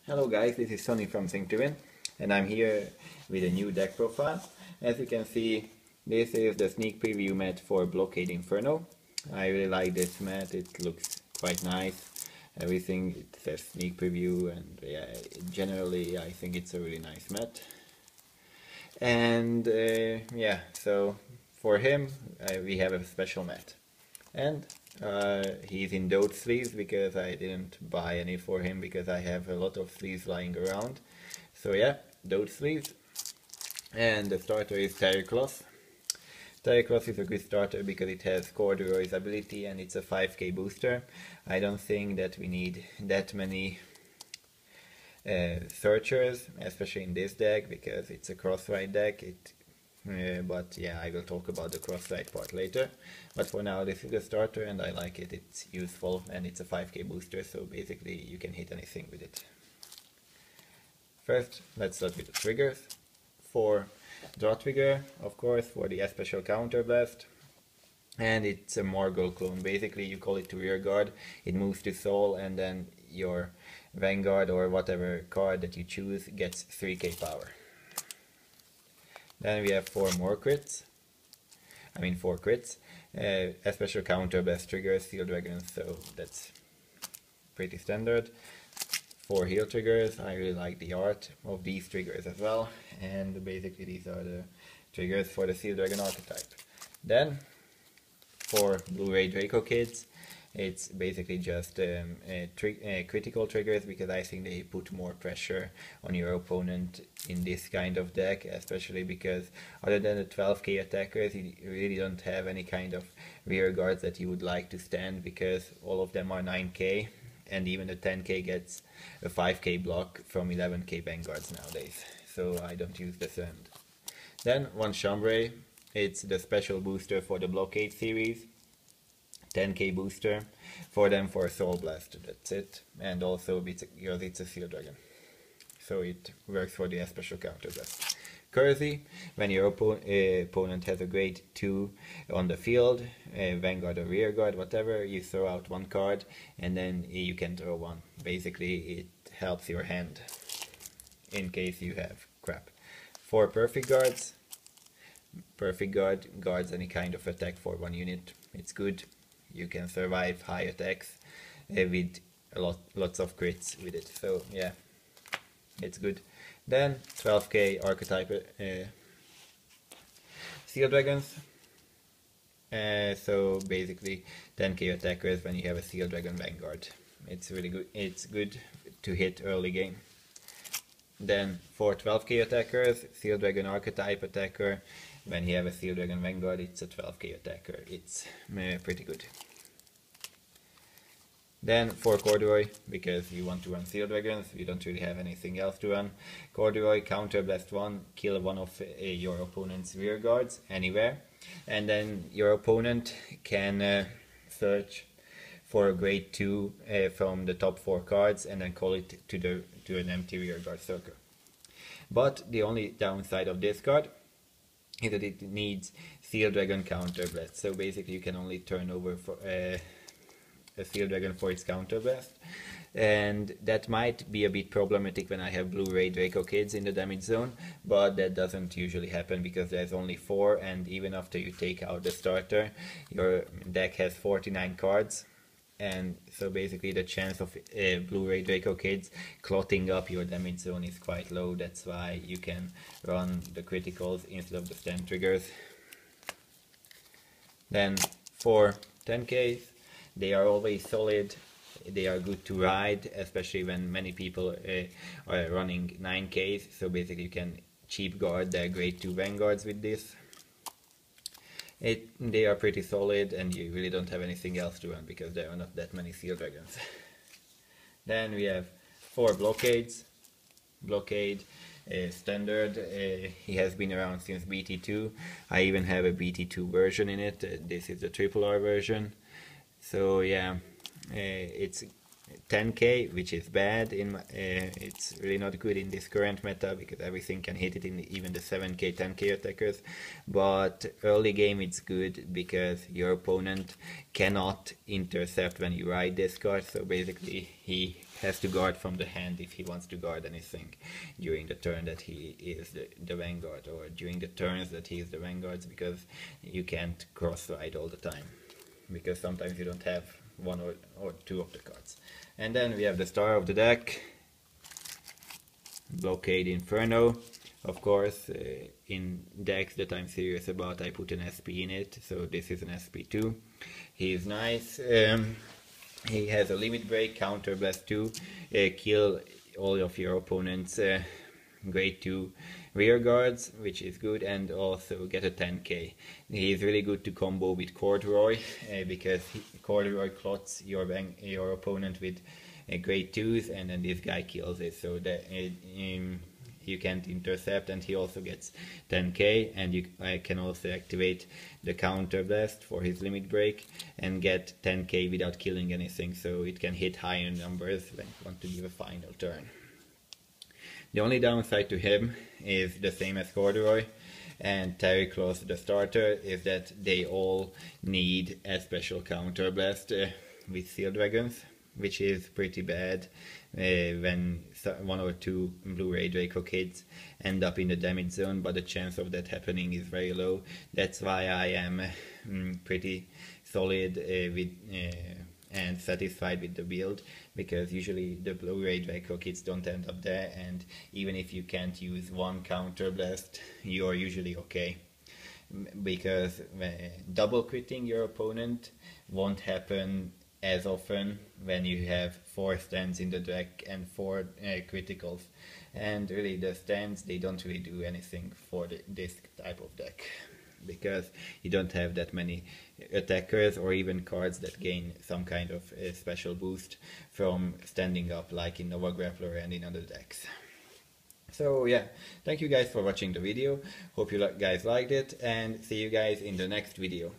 Hello guys, this is Sonny from Think to Win, and I'm here with a new deck profile. As you can see, this is the sneak preview mat for Blockade Inferno. I really like this mat, it looks quite nice. Everything, it says sneak preview, and yeah, generally I think it's a really nice mat. And yeah, so for him we have a special mat. And he's in those sleeves because I didn't buy any for him because I have a lot of sleeves lying around. So yeah, those sleeves. And the starter is Terracloth. Terracloth is a good starter because it has Corduroy's ability and it's a 5k booster. I don't think that we need that many searchers, especially in this deck because it's a Crossride deck. But yeah, I will talk about the Crossride part later. But for now, this is a starter and I like it. It's useful and it's a 5k booster, so basically you can hit anything with it. First, let's start with the triggers. For draw trigger, of course, for the special counter blast. And it's a Morgul clone. Basically, you call it to rear guard. It moves to soul, and then your Vanguard or whatever card that you choose gets 3k power. Then we have 4 crits. A special counter blast triggers, Seal Dragons, so that's pretty standard. 4 heal triggers. I really like the art of these triggers as well, and basically these are the triggers for the Seal Dragon archetype. Then for Blue-Ray Draco kids, it's basically just critical triggers because I think they put more pressure on your opponent in this kind of deck, especially because other than the 12k attackers, you really don't have any kind of rear guards that you would like to stand because all of them are 9k, and even the 10k gets a 5k block from 11k Vanguards nowadays, so I don't use this end. Then one Chambray, it's the special booster for the Blockade series. 10k booster for them for Soul Blast, that's it, and also because it's a Seal Dragon, so it works for the special counter blast. Kersey, when your opponent has a grade 2 on the field, Vanguard or rear guard, whatever, you throw out 1 card and then you can draw 1. Basically it helps your hand in case you have crap. 4 perfect guards. Perfect guard guards any kind of attack for 1 unit. It's good. You can survive high attacks with lots of crits with it, so yeah, it's good. Then 12k archetype Seal Dragons, so basically 10k attackers when you have a Seal Dragon Vanguard. It's really good, it's good to hit early game. Then for 12k attackers, Seal Dragon archetype attacker, when you have a Seal Dragon Vanguard, it's a 12k attacker. It's pretty good. Then for Corduroy, because you want to run Seal Dragons, you don't really have anything else to run. Corduroy, counter blast 1, kill one of your opponent's rear guards anywhere, and then your opponent can search for a grade 2 from the top 4 cards and then call it to an empty rear guard circle. But the only downside of this card is that it needs Seal Dragon counter blast, so basically you can only turn over for a Seal Dragon for its counter blast, and that might be a bit problematic when I have Blue-Ray Draco kids in the damage zone, but that doesn't usually happen because there's only 4, and even after you take out the starter, your deck has 49 cards, and so basically the chance of Blue-Ray Draco kids clotting up your damage zone is quite low. That's why you can run the criticals instead of the stand triggers. Then for 10Ks, they are always solid, they are good to ride, especially when many people are running 9Ks, so basically you can cheap guard their grade 2 Vanguards with this. They are pretty solid and you really don't have anything else to run because there are not that many Seal Dragons. Then we have 4 Blockades. Blockade standard, he has been around since BT2. I even have a BT2 version in it. This is the RRR version. So yeah, it's 10k, which is bad. It's really not good in this current meta because everything can hit it in even the 7k, 10k attackers. But early game it's good because your opponent cannot intercept when you ride this card. So basically he has to guard from the hand if he wants to guard anything during the turn that he is the Vanguard, or during the turns that he is the Vanguards, because you can't cross-ride all the time, because sometimes you don't have one or two of the cards. And then we have the star of the deck, Blockade Inferno. Of course, in decks that I'm serious about, I put an SP in it, so this is an SP2. He is nice. He has a limit break, counter blast 2, kill all of your opponent's grade 2 rear guards, which is good, and also get a 10k. He is really good to combo with Corduroy, because Corduroy clots your opponent with grade 2s, and then this guy kills it, so that you can't intercept, and he also gets 10k, and you can also activate the counter blast for his limit break and get 10k without killing anything, so it can hit higher numbers when you want to give a final turn. The only downside to him is the same as Corduroy and Terry Claws the starter, is that they all need a special counter blast with Seal Dragons, which is pretty bad when one or two Blue-Ray Draco kids end up in the damage zone, but the chance of that happening is very low. That's why I am pretty solid and satisfied with the build, because usually the Blue-Ray Draco kids don't end up there, and even if you can't use one counter blast, you're usually okay. Because double critting your opponent won't happen as often when you have 4 stands in the deck and 4 criticals, and really the stands, they don't really do anything for this type of deck, because you don't have that many attackers or even cards that gain some kind of special boost from standing up, like in Nova Grappler and in other decks. So yeah, thank you guys for watching the video, hope you guys liked it, and see you guys in the next video.